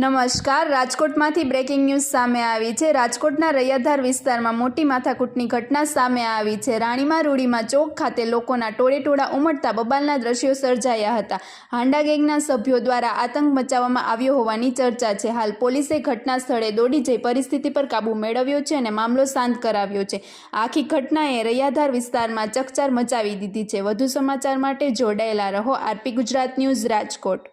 નમસ્કાર, રાજકોટમાંથી breaking news સામે આવી છે। રાજકોટના રૈયાધાર વિસ્તારમાં મોટી માથાકૂટની ઘટના સામે આવી છે। રાણીમાં રૂડીમાં ચોક ખાતે લોકોના ટોળેટોળા ઉમટતા બબાલના દ્રશ્યો સર્જાયા હતા। હાંડા ગેંગના સભ્યો દ્વારા આતંક મચાવવામાં આવ્યો હોવાની ચર્ચા છે। હાલ પોલીસે ઘટના સ્થળે દોડી જઈ પરિસ્થિતિ પર કાબૂ મેળવ્યો છે અને મામલો શાંત કરાવ્યો છે। આખી ઘટનાએ રૈયાધાર વિસ્તારમાં ચકચાર મચાવી દીધી છે। વધુ સમાચાર માટે જોડાયેલા રહો। RP Gujarat news, Rajkot.